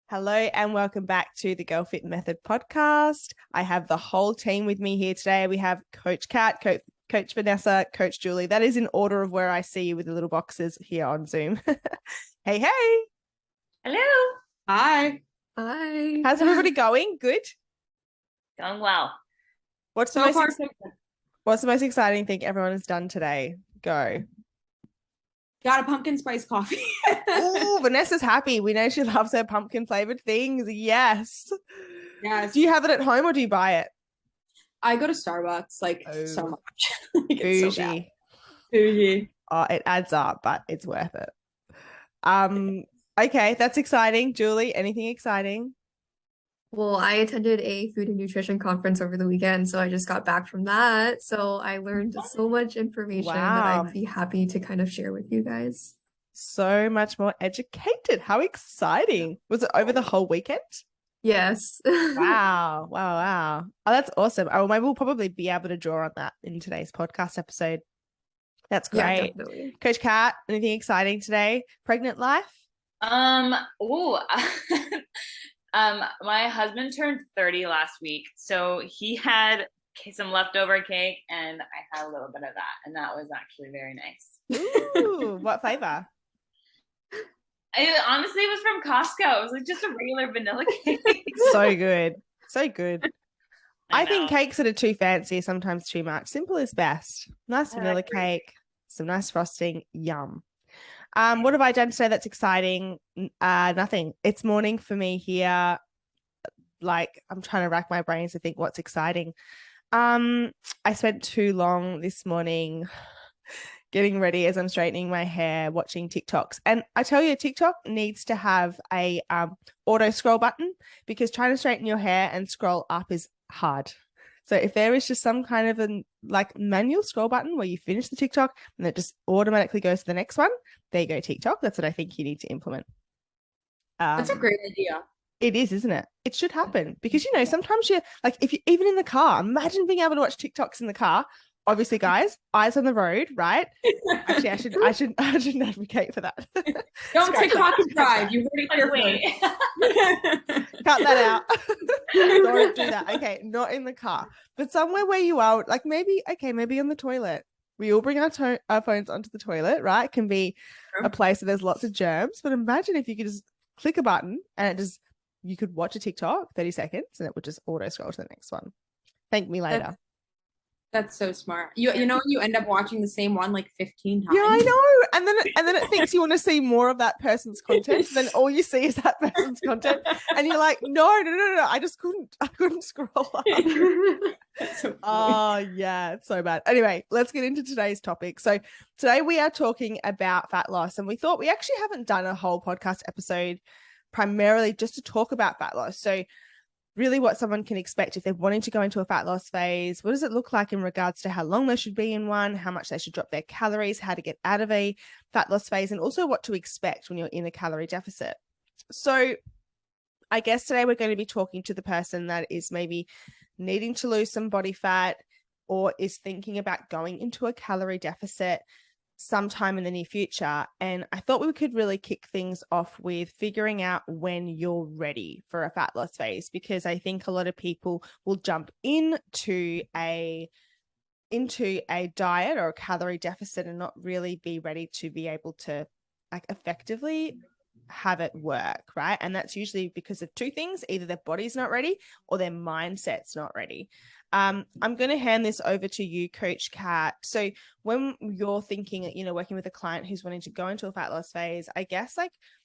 Hello and welcome back to the Girl Fit Method podcast. I have the whole team with me here today. We have Coach Kat, Coach Vanessa, Coach Julie. That is in order of where I see you with the little boxes here on Zoom. Hey, hey. Hello. Hi. Hi. How's everybody going? Good? Going well. What's the most exciting thing everyone has done today? Go. Got a pumpkin spice coffee. Oh, Vanessa's happy. We know she loves her pumpkin flavored things. Yes. Yes. Do you have it at home or do you buy it? I go to Starbucks so much. Like, Bougie. so bougie. Oh, it adds up, but it's worth it. Okay, that's exciting. Julie, anything exciting? Well, I attended a food and nutrition conference over the weekend, so I just got back from that. So I learned so much information that I'd be happy to kind of share with you guys. So much more educated. How exciting. Was it over the whole weekend? Yes. Wow. Oh, that's awesome. Oh, maybe we'll probably be able to draw on that in today's podcast episode. That's great. Yeah, definitely. Coach Kat, anything exciting today? Pregnant life? My husband turned 30 last week, so he had some leftover cake, and I had a little bit of that, and that was actually very nice. Ooh, what flavor? It honestly was from Costco. It was like just a regular vanilla cake. So good. So good. I think cakes that are too fancy are sometimes too much. Simple is best. Nice vanilla cake, some nice frosting. Yum. What have I done today that's exciting? Nothing. It's morning for me here. Like, I'm trying to rack my brains to think what's exciting. I spent too long this morning getting ready as I'm straightening my hair, watching TikToks. And I tell you, TikTok needs to have a auto scroll button because trying to straighten your hair and scroll up is hard. So if there is just some kind of a manual scroll button where you finish the TikTok and it just automatically goes to the next one, there you go, TikTok. That's what I think you need to implement. That's a great idea. It is, isn't it? It should happen because, sometimes you're like, if you even in the car, imagine being able to watch TikToks in the car. Obviously, guys, eyes on the road, right? Actually, I shouldn't advocate for that. Don't TikTok and drive. You heard it here first. Cut that out. Don't do that. Okay, not in the car, but somewhere where you are, like maybe on the toilet. We all bring our phones onto the toilet, right? It can be a place where there's lots of germs, but imagine if you could just click a button and you could watch a TikTok 30 seconds and it would just auto scroll to the next one. Thank me later. That's so smart. You end up watching the same one like 15 times. Yeah, I know. And then it thinks you want to see more of that person's content. Then all you see is that person's content. And you're like, no. I couldn't scroll up. So oh yeah, it's so bad. Anyway, let's get into today's topic. So today we are talking about fat loss, and we thought we actually haven't done a whole podcast episode primarily just to talk about fat loss. So really what someone can expect if they're wanting to go into a fat loss phase. What does it look like in regards to how long they should be in one, how much they should drop their calories, how to get out of a fat loss phase, and also what to expect when you're in a calorie deficit. So I guess today we're going to be talking to the person that is maybe needing to lose some body fat or is thinking about going into a calorie deficit sometime in the near future. And I thought we could really kick things off with figuring out when you're ready for a fat loss phase, because I think a lot of people will jump into a diet or a calorie deficit and not really be ready to be able to effectively have it work, right? And that's usually because of two things: either their body's not ready or their mindset's not ready. I'm going to hand this over to you, Coach Kat. So when you're thinking, working with a client who's wanting to go into a fat loss phase, I guess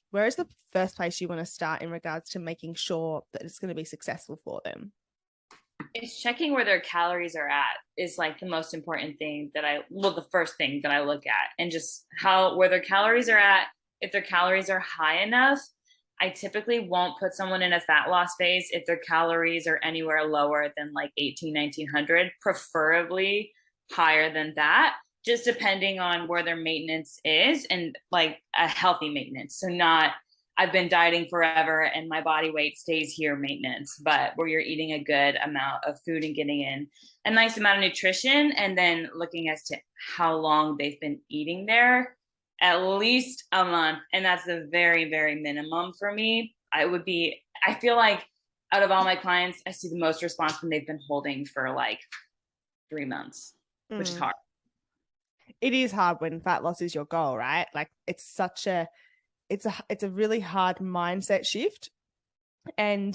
where is the first place you want to start in regards to making sure that it's going to be successful for them? It's checking where their calories are at is the most important thing the first thing that I look at, and just where their calories are at. If their calories are high enough, I typically won't put someone in a fat loss phase if their calories are anywhere lower than 1900, preferably higher than that, just depending on where their maintenance is and a healthy maintenance. So not, I've been dieting forever and my body weight stays here maintenance, but where you're eating a good amount of food and getting in a nice amount of nutrition, and then looking as to how long they've been eating there. At least a month. And that's the very, very minimum for me. I feel like out of all my clients, I see the most response when they've been holding for like 3 months, which is hard. It is hard when fat loss is your goal, right? Like it's a really hard mindset shift. And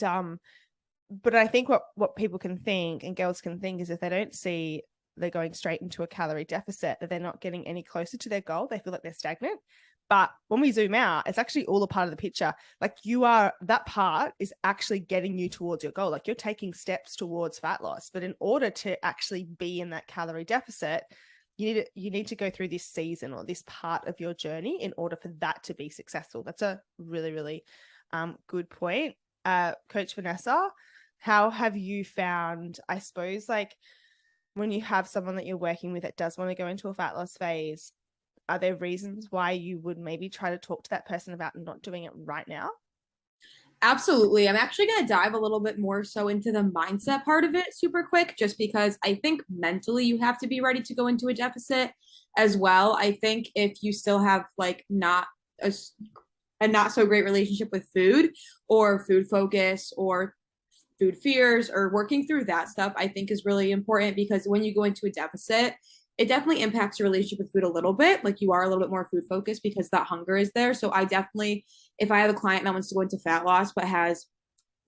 but I think what people can think and girls can think is if they don't see they're going straight into a calorie deficit, that they're not getting any closer to their goal, they feel like they're stagnant. But when we zoom out, it's actually all a part of the picture. Like that part is actually getting you towards your goal. Like you're taking steps towards fat loss. But in order to actually be in that calorie deficit, you need to go through this season or this part of your journey in order for that to be successful. That's a really, really good point. Coach Vanessa, how have you found, I suppose, like when you have someone that you're working with that does want to go into a fat loss phase, are there reasons why you would maybe try to talk to that person about not doing it right now? Absolutely. I'm actually going to dive a little bit more so into the mindset part of it super quick, just because I think mentally you have to be ready to go into a deficit as well. I think if you still have like not a not so great relationship with food or food focus or food fears or working through that stuff, I think is really important, because when you go into a deficit, it definitely impacts your relationship with food a little bit. Like you are a little bit more food focused because that hunger is there. So I definitely, if I have a client that wants to go into fat loss but has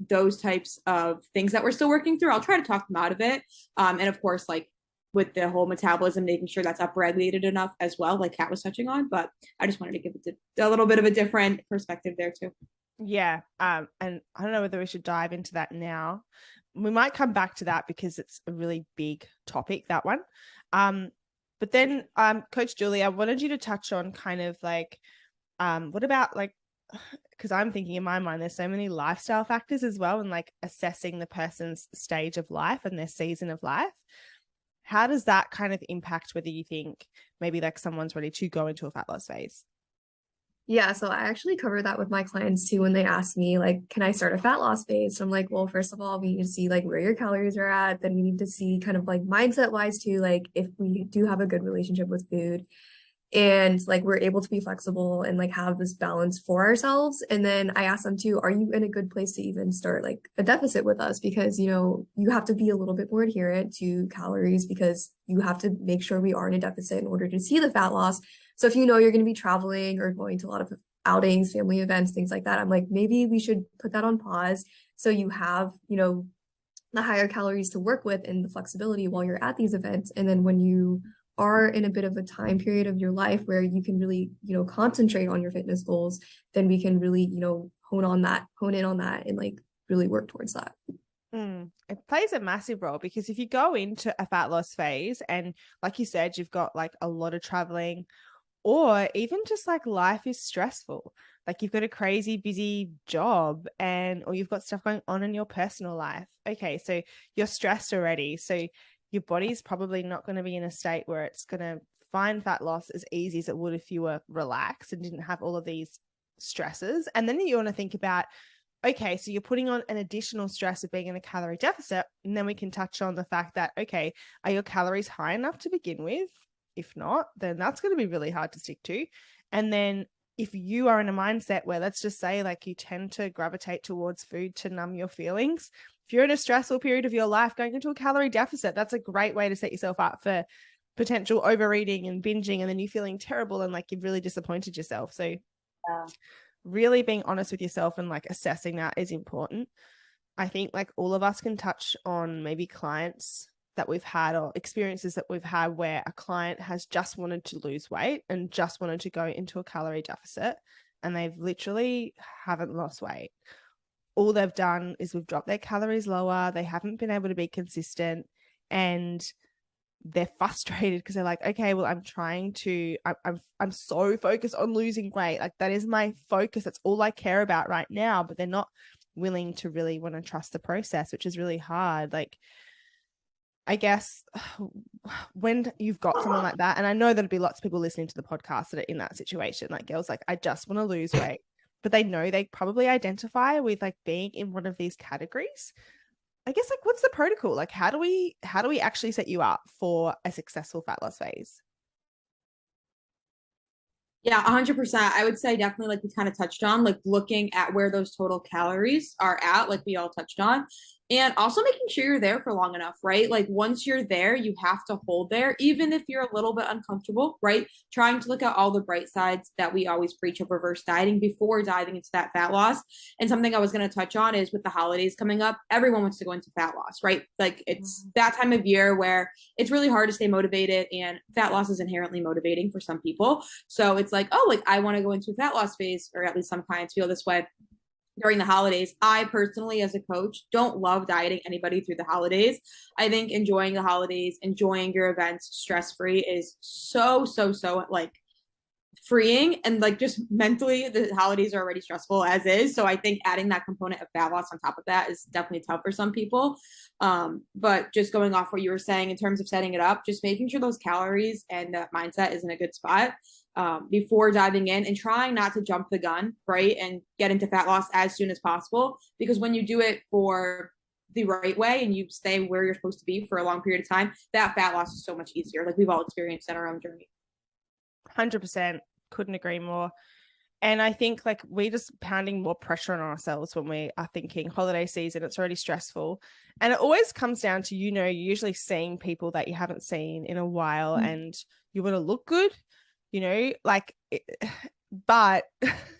those types of things that we're still working through, I'll try to talk them out of it. And of course, like with the whole metabolism, making sure that's upregulated enough as well, like Kat was touching on. But I just wanted to give it a little bit of a different perspective there too. Yeah. And I don't know whether we should dive into that now. We might come back to that because it's a really big topic, that one. But then, Coach Julie, I wanted you to touch on kind of like, what about like, because I'm thinking in my mind, there's so many lifestyle factors as well, and like assessing the person's stage of life and their season of life. How does that kind of impact whether you think maybe like someone's ready to go into a fat loss phase? Yeah, so I actually cover that with my clients too when they ask me, like, can I start a fat loss phase? So I'm like, well, first of all, we need to see like where your calories are at. Then we need to see kind of like mindset wise too, like if we do have a good relationship with food and like we're able to be flexible and like have this balance for ourselves. And then I ask them too, are you in a good place to even start like a deficit with us? Because, you have to be a little bit more adherent to calories because you have to make sure we are in a deficit in order to see the fat loss. So if you know you're going to be traveling or going to a lot of outings, family events, things like that, I'm like, maybe we should put that on pause so you have, the higher calories to work with and the flexibility while you're at these events. And then when you are in a bit of a time period of your life where you can really, concentrate on your fitness goals, then we can really, hone in on that and like really work towards that. It plays a massive role because if you go into a fat loss phase and like you said, you've got like a lot of traveling, or even just like life is stressful, like you've got a crazy busy job or you've got stuff going on in your personal life. Okay, so you're stressed already. So your body's probably not going to be in a state where it's going to find fat loss as easy as it would if you were relaxed and didn't have all of these stresses. And then you want to think about, okay, so you're putting on an additional stress of being in a calorie deficit. And then we can touch on the fact that, okay, are your calories high enough to begin with? If not, then that's going to be really hard to stick to. And then if you are in a mindset where, let's just say, like you tend to gravitate towards food to numb your feelings, if you're in a stressful period of your life, going into a calorie deficit, that's a great way to set yourself up for potential overeating and binging, and then you feeling terrible and like you've really disappointed yourself. So really being honest with yourself and like assessing that is important. I think like all of us can touch on maybe clients that we've had or experiences that we've had where a client has just wanted to lose weight and just wanted to go into a calorie deficit and they've literally haven't lost weight. All they've done is we've dropped their calories lower. They haven't been able to be consistent and they're frustrated because they're like, okay, well, I'm so focused on losing weight. Like that is my focus. That's all I care about right now. But they're not willing to really want to trust the process, which is really hard. Like, I guess when you've got someone like that, and I know there'll be lots of people listening to the podcast that are in that situation, like girls like, I just want to lose weight, but they know they probably identify with like being in one of these categories. I guess like, what's the protocol? Like, how do we actually set you up for a successful fat loss phase? Yeah, 100%. I would say definitely, like we kind of touched on, like looking at where those total calories are at, like we all touched on. And also making sure you're there for long enough, right? Like once you're there, you have to hold there, even if you're a little bit uncomfortable, right? Trying to look at all the bright sides that we always preach of reverse dieting before diving into that fat loss. And something I was going to touch on is with the holidays coming up, everyone wants to go into fat loss, right? Like it's that time of year where it's really hard to stay motivated, and fat loss is inherently motivating for some people. So it's like, oh, like I want to go into a fat loss phase, or at least some clients feel this way during the holidays. I personally, as a coach, don't love dieting anybody through the holidays. I think enjoying the holidays, enjoying your events stress free is so like freeing, and like just mentally the holidays are already stressful as is, so I think adding that component of fat loss on top of that is definitely tough for some people. But just going off what you were saying in terms of setting it up, just making sure those calories and that mindset is in a good spot before diving in, and trying not to jump the gun, right, and get into fat loss as soon as possible, because when you do it for the right way and you stay where you're supposed to be for a long period of time, that fat loss is so much easier. Like we've all experienced in our own journey. 100%. Couldn't agree more. And I think like we're just pounding more pressure on ourselves when we are thinking holiday season, it's already stressful. And it always comes down to, you're usually seeing people that you haven't seen in a while, and you want to look good, like, but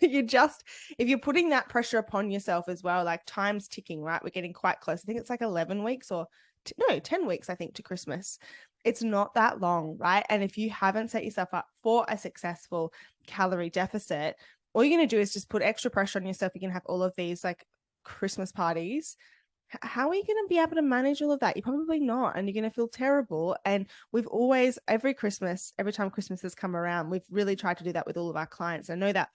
you just, if you're putting that pressure upon yourself as well, like time's ticking, right? We're getting quite close. I think it's like 11 weeks or 10 weeks, I think, to Christmas. It's not that long, right? And if you haven't set yourself up for a successful calorie deficit, all you're going to do is just put extra pressure on yourself. You're going to have all of these like Christmas parties. How are you going to be able to manage all of that? You're probably not, and you're going to feel terrible. And we've always, every time Christmas has come around, we've really tried to do that with all of our clients. I know that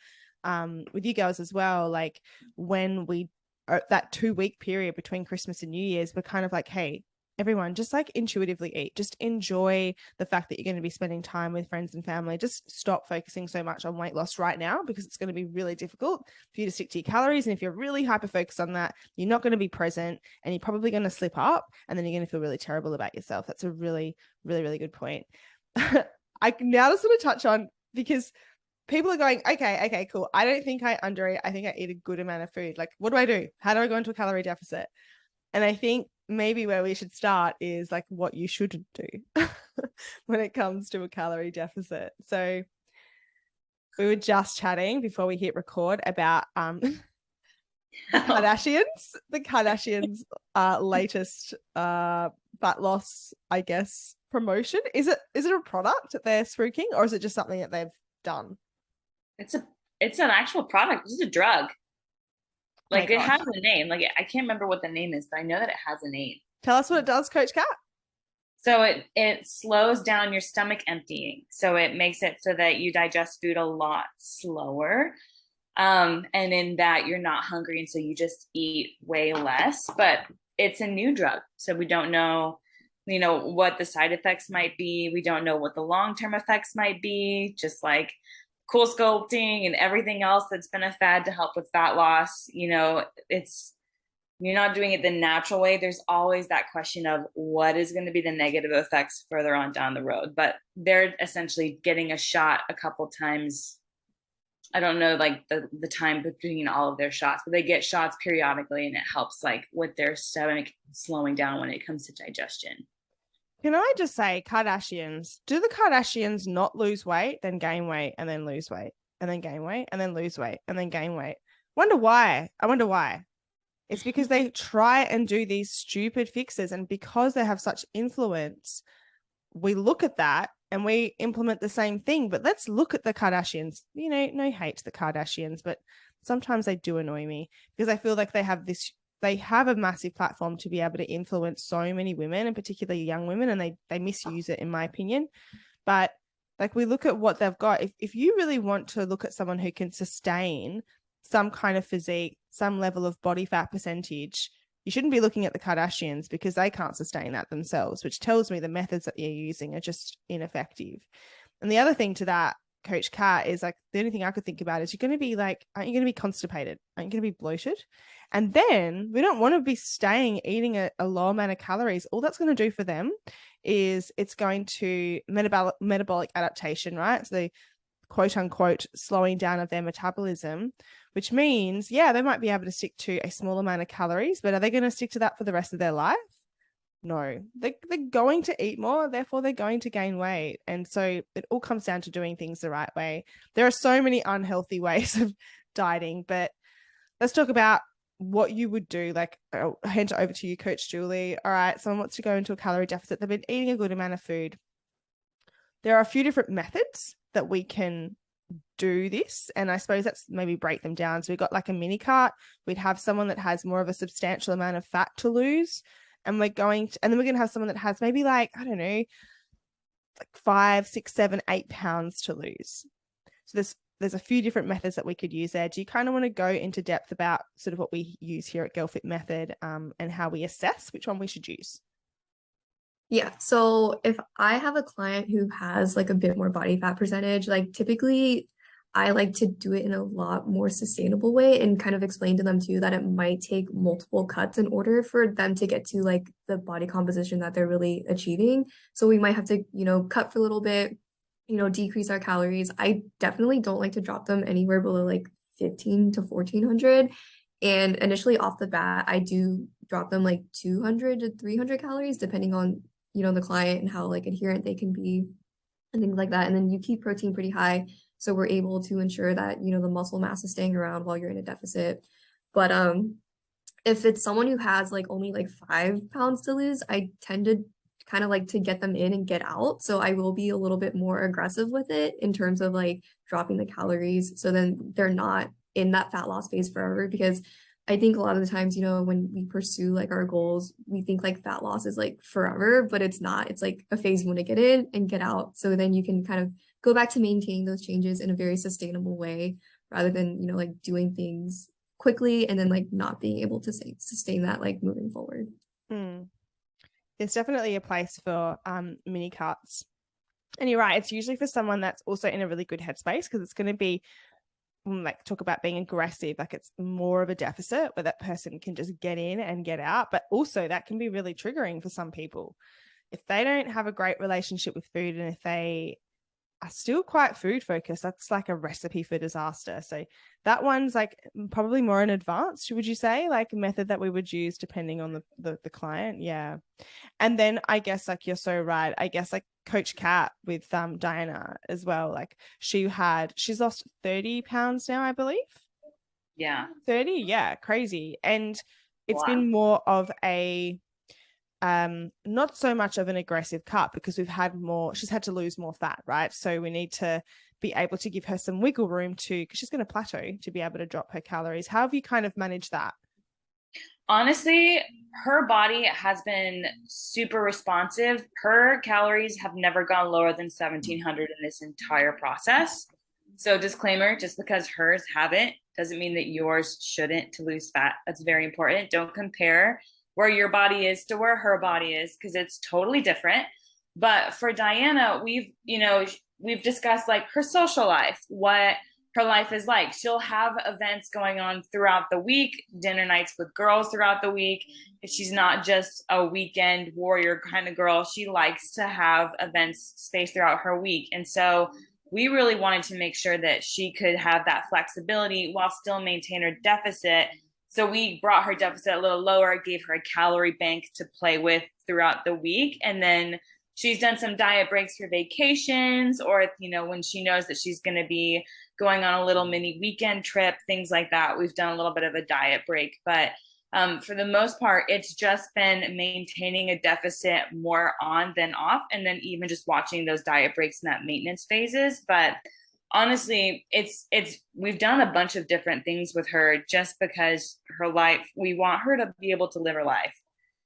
with you girls as well, like when we are that 2-week period between Christmas and New Year's, we're kind of like, hey, everyone, just like intuitively eat, just enjoy the fact that you're going to be spending time with friends and family. Just stop focusing so much on weight loss right now, because it's going to be really difficult for you to stick to your calories. And if you're really hyper focused on that, you're not going to be present, and you're probably going to slip up, and then you're going to feel really terrible about yourself. That's a really, really, really good point. I now just want to touch on, because people are going, okay, cool. I don't think I undereat. I think I eat a good amount of food. Like, what do I do? How do I go into a calorie deficit? And I think maybe where we should start is like what you shouldn't do when it comes to a calorie deficit. So we were just chatting before we hit record about the Kardashians latest fat loss, I guess, promotion. Is it a product that they're spruiking, or is it just something that they've done? It's an actual product. It's a drug. Like it has a name. Like I can't remember what the name is, but I know that it has a name. Tell us what it does, Coach Kat. So it slows down your stomach emptying. So it makes it so that you digest food a lot slower. And in that you're not hungry, and so you just eat way less. But it's a new drug. So we don't know, what the side effects might be. We don't know what the long-term effects might be, just like cool sculpting and everything else that's been a fad to help with fat loss. You're not doing it the natural way. There's always that question of what is going to be the negative effects further on down the road. But they're essentially getting a shot a couple times. I don't know like the time between all of their shots, but they get shots periodically, and it helps like with their stomach slowing down when it comes to digestion. Can I just say, Kardashians, do the Kardashians not lose weight, then gain weight, and then lose weight, and then gain weight, and then lose weight, and then gain weight? I wonder why. It's because they try and do these stupid fixes, and because they have such influence, we look at that and we implement the same thing. But let's look at the Kardashians. No hate to the Kardashians, but sometimes they do annoy me, because I feel like they have a massive platform to be able to influence so many women, and particularly young women, and they misuse it, in my opinion. But like, we look at what they've got. If you really want to look at someone who can sustain some kind of physique, some level of body fat percentage, you shouldn't be looking at the Kardashians, because they can't sustain that themselves, which tells me the methods that you're using are just ineffective. And the other thing to that, Coach Kat, is like, the only thing I could think about is aren't you going to be constipated? Aren't you going to be bloated? And then we don't want to be eating a low amount of calories. All that's going to do for them is it's going to metabolic adaptation, right? So quote unquote slowing down of their metabolism, which means, yeah, they might be able to stick to a small amount of calories, but are they going to stick to that for the rest of their life? No, they're going to eat more, therefore they're going to gain weight. And so it all comes down to doing things the right way. There are so many unhealthy ways of dieting, but let's talk about what you would do. Like, I'll hand it over to you, Coach Julie. All right, someone wants to go into a calorie deficit. They've been eating a good amount of food. There are a few different methods that we can do this, and I suppose that's maybe break them down. So we've got like a mini cart. We'd have someone that has more of a substantial amount of fat to lose, and then we're going to have someone that has maybe like, I don't know, like 5, 6, 7, 8 pounds to lose. So there's a few different methods that we could use there. Do you kind of want to go into depth about sort of what we use here at Girl Fit Method, and how we assess which one we should use? Yeah. So if I have a client who has like a bit more body fat percentage, like typically I like to do it in a lot more sustainable way and kind of explain to them too that it might take multiple cuts in order for them to get to like the body composition that they're really achieving. So we might have to, cut for a little bit, decrease our calories. I definitely don't like to drop them anywhere below like 15 to 1400. And initially off the bat, I do drop them like 200 to 300 calories, depending on, the client and how like adherent they can be and things like that. And then you keep protein pretty high. So we're able to ensure that, the muscle mass is staying around while you're in a deficit. But if it's someone who has like only like 5 pounds to lose, I tend to kind of like to get them in and get out. So I will be a little bit more aggressive with it in terms of like dropping the calories. So then they're not in that fat loss phase forever, because I think a lot of the times, when we pursue like our goals, we think like fat loss is like forever, but it's not. It's like a phase you want to get in and get out. So then you can kind of go back to maintaining those changes in a very sustainable way, rather than, like doing things quickly and then like not being able to sustain that like moving forward. There's definitely a place for mini carts. And you're right, it's usually for someone that's also in a really good headspace, because it's going to be like, talk about being aggressive, like it's more of a deficit where that person can just get in and get out. But also that can be really triggering for some people if they don't have a great relationship with food, and if they are still quite food focused, that's like a recipe for disaster. So that one's like probably more an advanced, would you say, like a method that we would use depending on the client. Yeah. And then I guess like you're so right, I guess like Coach Kat with Diana as well, like she's lost 30 pounds now, I believe. Yeah. 30. Yeah. Crazy. And it's Wow. been more of a not so much of an aggressive cut, because she's had to lose more fat, right? So we need to be able to give her some wiggle room because she's going to plateau, to be able to drop her calories. How have you kind of managed that? Honestly, her body has been super responsive. Her calories have never gone lower than 1700 in this entire process. So disclaimer, just because hers haven't doesn't mean that yours shouldn't to lose fat. That's very important. Don't compare where your body is to where her body is, because it's totally different. But for Diana, we've discussed like her social life, what her life is like. She'll have events going on throughout the week, dinner nights with girls throughout the week. She's not just a weekend warrior kind of girl. She likes to have events spaced throughout her week. And so we really wanted to make sure that she could have that flexibility while still maintain her deficit. So we brought her deficit a little lower, gave her a calorie bank to play with throughout the week. And then she's done some diet breaks for vacations, or, when she knows that she's going to be going on a little mini weekend trip, things like that. We've done a little bit of a diet break. But for the most part, it's just been maintaining a deficit more on than off, and then even just watching those diet breaks in that maintenance phases. But honestly, we've done a bunch of different things with her, just because her life, we want her to be able to live her life.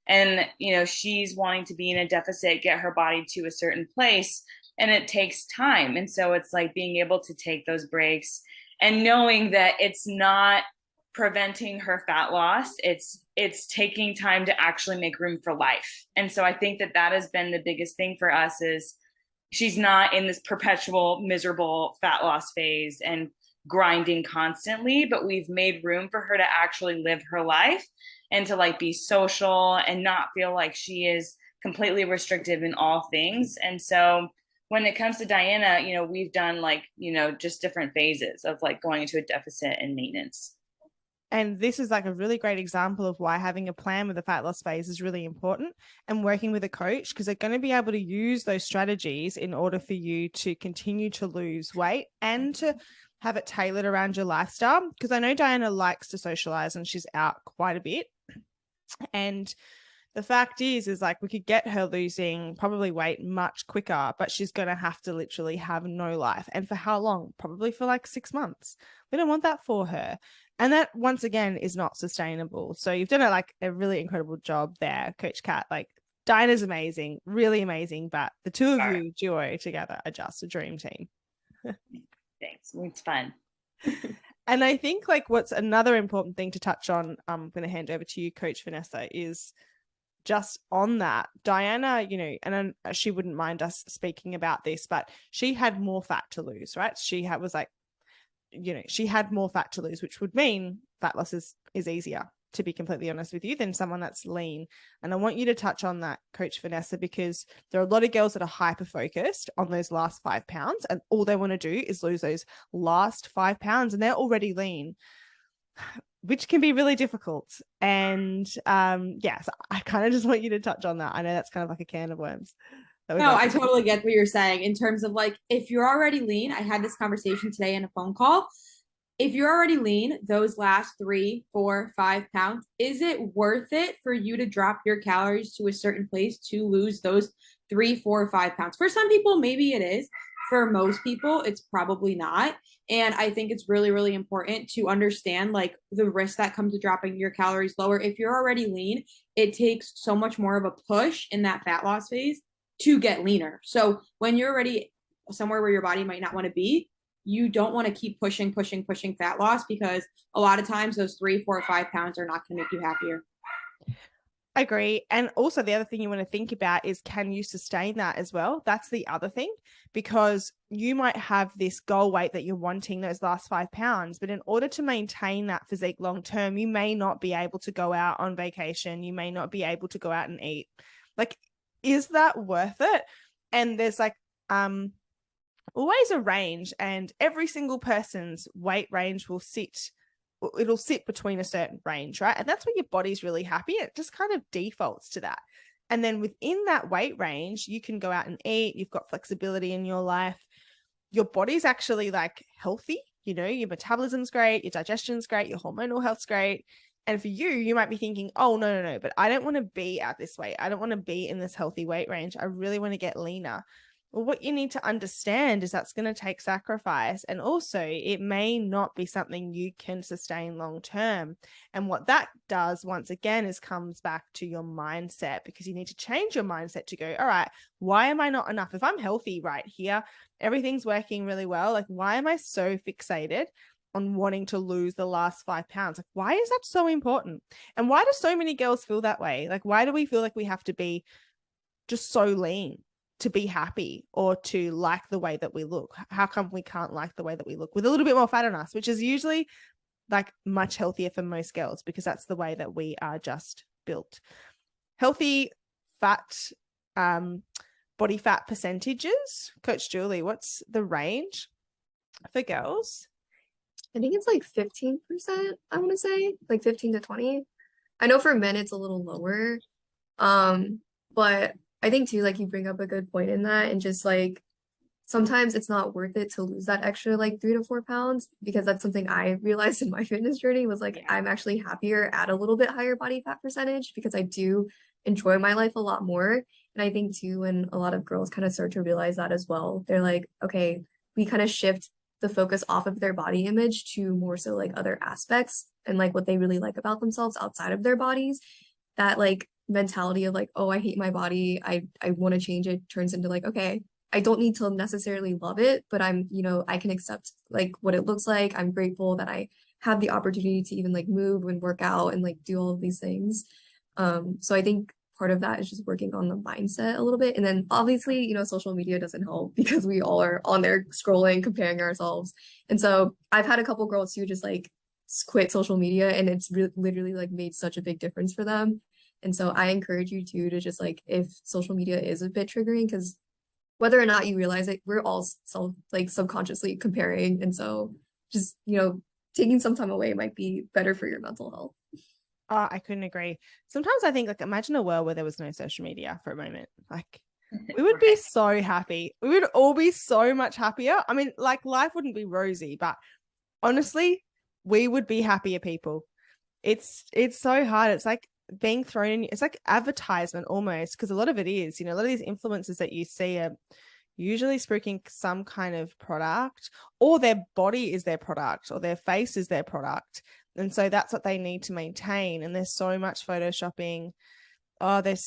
And, she's wanting to be in a deficit, get her body to a certain place, and it takes time. And so it's like being able to take those breaks and knowing that it's not preventing her fat loss. It's taking time to actually make room for life. And so I think that has been the biggest thing for us, is she's not in this perpetual miserable fat loss phase and grinding constantly, but we've made room for her to actually live her life and to like be social and not feel like she is completely restrictive in all things. And so when it comes to Diana, we've done like, just different phases of like going into a deficit and maintenance. And this is like a really great example of why having a plan with a fat loss phase is really important, and working with a coach, because they're going to be able to use those strategies in order for you to continue to lose weight and to have it tailored around your lifestyle. Because I know Diana likes to socialize and she's out quite a bit. And the fact is like we could get her losing probably weight much quicker, but she's going to have to literally have no life. And for how long? Probably for like 6 months. We don't want that for her. And that, once again, is not sustainable. So you've done a really incredible job there, Coach Kat. Like, Diana's amazing, really amazing, but the two of you duo together are just a dream team. Thanks. It's fun. And I think like what's another important thing to touch on, I'm going to hand over to you, Coach Vanessa, is just on that. Diana, and she wouldn't mind us speaking about this, but she had more fat to lose, right? She had more fat to lose, which would mean fat loss is easier, to be completely honest with you, than someone that's lean. And I want you to touch on that, Coach Vanessa, because there are a lot of girls that are hyper focused on those last 5 pounds, and all they want to do is lose those last 5 pounds, and they're already lean, which can be really difficult. And so I kind of just want you to touch on that. I know that's kind of like a can of worms. No, I totally get what you're saying in terms of like, if you're already lean, I had this conversation today in a phone call. If you're already lean, those last 3, 4, 5 pounds, is it worth it for you to drop your calories to a certain place to lose those 3, 4, 5 pounds? For some people, maybe it is. For most people, it's probably not. And I think it's really, really important to understand like the risk that comes to dropping your calories lower. If you're already lean, it takes so much more of a push in that fat loss phase to get leaner. So when you're already somewhere where your body might not want to be, you don't want to keep pushing fat loss, because a lot of times those 3, 4, 5 pounds are not going to make you happier. I agree. And also the other thing you want to think about is, can you sustain that as well? That's the other thing, because you might have this goal weight that you're wanting, those last 5 pounds, but in order to maintain that physique long term, you may not be able to go out on vacation. You may not be able to go out and eat. Like, is that worth it? And there's like always a range, and every single person's weight range will sit between a certain range, right? And that's when your body's really happy. It just kind of defaults to that. And then within that weight range, you can go out and eat. You've got flexibility in your life. Your body's actually like healthy. Your metabolism's great. Your digestion's great. Your hormonal health's great. And for you might be thinking, oh, no, but I don't want to be at this weight. I don't want to be in this healthy weight range. I really want to get leaner. Well, what you need to understand is that's going to take sacrifice. And also it may not be something you can sustain long term. And what that does, once again, is comes back to your mindset, because you need to change your mindset to go, all right, why am I not enough? If I'm healthy right here, everything's working really well. Like, why am I so fixated on wanting to lose the last 5 pounds? Like, why is that so important? And why do so many girls feel that way? Like, why do we feel like we have to be just so lean to be happy or to like the way that we look? How come we can't like the way that we look with a little bit more fat on us, which is usually like much healthier for most girls, because that's the way that we are just built. Healthy fat, body fat percentages. Coach Julie, what's the range for girls? I think it's like 15%, I want to say, like 15 to 20. I know for men it's a little lower. But I think too, like you bring up a good point in that, and just like sometimes it's not worth it to lose that extra like 3 to 4 pounds, because that's something I realized in my fitness journey was like, I'm actually happier at a little bit higher body fat percentage, because I do enjoy my life a lot more. And I think too, when a lot of girls kind of start to realize that as well, they're like, okay, we kind of shift the focus off of their body image to more so like other aspects and like what they really like about themselves outside of their bodies. That like mentality of like, oh, I hate my body, I want to change it, turns into like, okay, I don't need to necessarily love it, but I'm, I can accept like what it looks like. I'm grateful that I have the opportunity to even like move and work out and like do all of these things. So I think part of that is just working on the mindset a little bit. And then obviously, social media doesn't help, because we all are on there scrolling, comparing ourselves. And so I've had a couple girls who just like quit social media, and it's literally like made such a big difference for them. And so I encourage you too to just like, if social media is a bit triggering, because whether or not you realize it, we're all subconsciously comparing. And so just, taking some time away might be better for your mental health. Oh, I couldn't agree. Sometimes I think, like, imagine a world where there was no social media for a moment. Like, we would be so happy. We would all be so much happier. I mean, like, life wouldn't be rosy, but honestly, we would be happier people. It's so hard. It's like being thrown in, it's like advertisement almost, because a lot of it is, a lot of these influencers that you see are usually spruiking some kind of product, or their body is their product, or their face is their product. And so that's what they need to maintain. And there's so much photoshopping. Oh, there's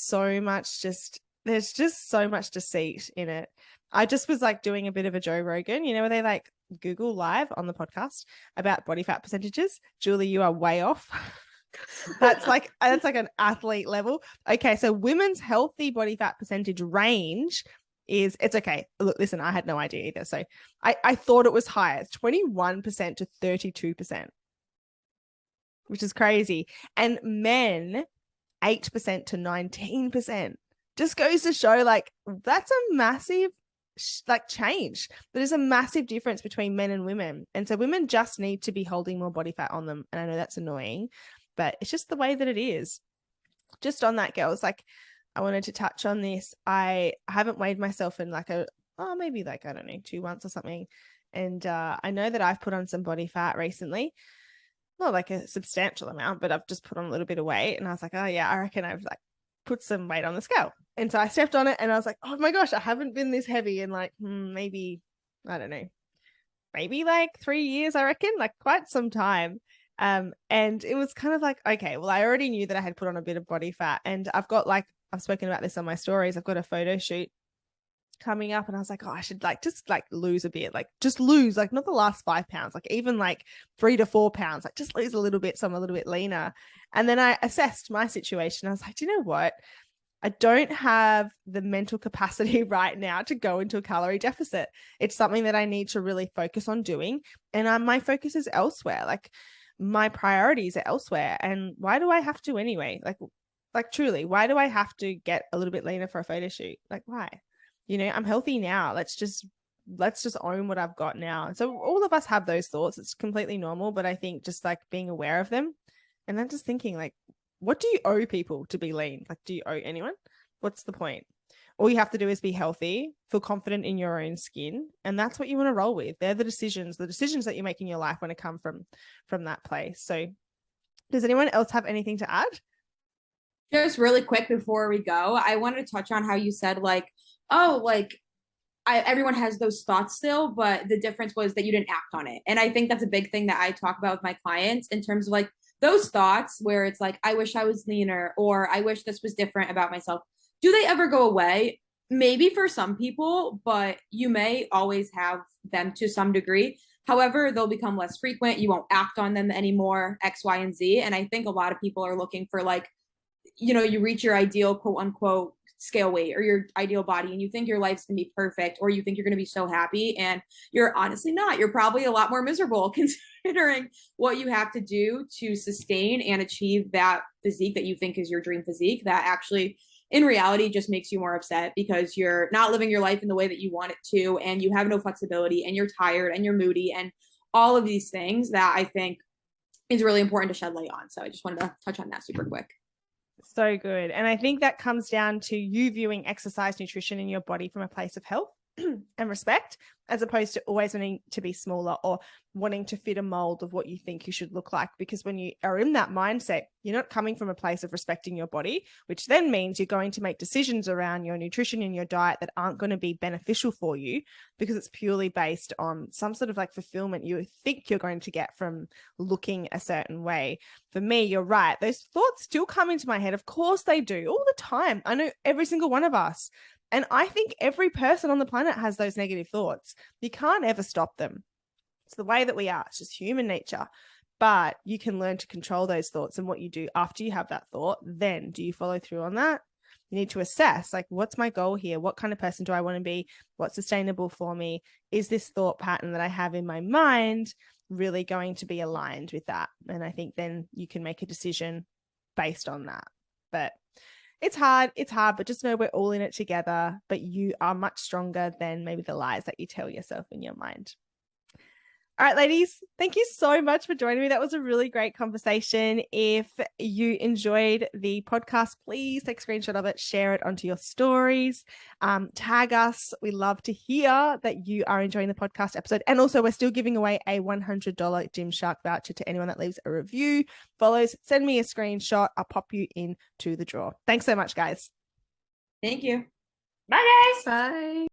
just so much deceit in it. I just was like doing a bit of a Joe Rogan, where they like Google Live on the podcast about body fat percentages. Julie, you are way off. That's like an athlete level. Okay, so women's healthy body fat percentage range is, it's okay. Look, listen, I had no idea either. So I thought it was higher. It's 21% to 32%, which is crazy. And men, 8% to 19%. Just goes to show, like, that's a massive change. There's a massive difference between men and women. And so women just need to be holding more body fat on them. And I know that's annoying, but it's just the way that it is. Just on that, girls, like, I wanted to touch on this. I haven't weighed myself in maybe I don't know, 2 months or something. And I know that I've put on some body fat recently, not like a substantial amount, but I've just put on a little bit of weight. And I was like, oh yeah, I reckon I've like put some weight on the scale. And so I stepped on it and I was like, oh my gosh, I haven't been this heavy in like maybe, I don't know, maybe like 3 years, I reckon, like quite some time. And it was kind of like, okay, well, I already knew that I had put on a bit of body fat, and I've spoken about this on my stories. I've got a photo shoot coming up, and I was like, oh, I should just lose a bit, just lose, not the last 5 pounds, even 3 to 4 pounds, just lose a little bit, so I'm a little bit leaner. And then I assessed my situation. I was like, do you know what? I don't have the mental capacity right now to go into a calorie deficit. It's something that I need to really focus on doing. And my focus is elsewhere. My priorities are elsewhere. And why do I have to anyway? Truly, why do I have to get a little bit leaner for a photo shoot? Why? I'm healthy now. Let's just own what I've got now. And so all of us have those thoughts. It's completely normal, but I think just being aware of them, and then just thinking what do you owe people to be lean? Do you owe anyone? What's the point? All you have to do is be healthy, feel confident in your own skin, and that's what you want to roll with. They're the decisions that you make in your life when it come from that place. So does anyone else have anything to add? Just really quick before we go, I wanted to touch on how you said everyone has those thoughts still, but the difference was that you didn't act on it. And I think that's a big thing that I talk about with my clients in terms of those thoughts where it's I wish I was leaner, or I wish this was different about myself. Do they ever go away? Maybe for some people, but you may always have them to some degree. However, they'll become less frequent. You won't act on them anymore, X, Y, and Z. And I think a lot of people are looking for you reach your ideal quote unquote scale weight or your ideal body, and you think your life's gonna be perfect, or you think you're gonna be so happy, and you're honestly not. You're probably a lot more miserable considering what you have to do to sustain and achieve that physique that you think is your dream physique, that actually in reality just makes you more upset because you're not living your life in the way that you want it to, and you have no flexibility, and you're tired, and you're moody, and all of these things that I think is really important to shed light on. So I just wanted to touch on that super quick. So good. And I think that comes down to you viewing exercise, nutrition in your body from a place of health and respect, as opposed to always wanting to be smaller or wanting to fit a mold of what you think you should look like. Because when you are in that mindset, you're not coming from a place of respecting your body, which then means you're going to make decisions around your nutrition and your diet that aren't going to be beneficial for you, because it's purely based on some sort of fulfillment you think you're going to get from looking a certain way. For me, you're right. Those thoughts still come into my head. Of course they do, all the time. I know every single one of us. And I think every person on the planet has those negative thoughts. You can't ever stop them. It's the way that we are. It's just human nature. But you can learn to control those thoughts. And what you do after you have that thought, then do you follow through on that? You need to assess, what's my goal here? What kind of person do I want to be? What's sustainable for me? Is this thought pattern that I have in my mind really going to be aligned with that? And I think then you can make a decision based on that. But It's hard, but just know we're all in it together. But you are much stronger than maybe the lies that you tell yourself in your mind. All right, ladies, thank you so much for joining me. That was a really great conversation. If you enjoyed the podcast, please take a screenshot of it, share it onto your stories, tag us. We love to hear that you are enjoying the podcast episode. And also, we're still giving away a $100 Gymshark voucher to anyone that leaves a review, follows, send me a screenshot. I'll pop you into the draw. Thanks so much, guys. Thank you. Bye, guys. Bye.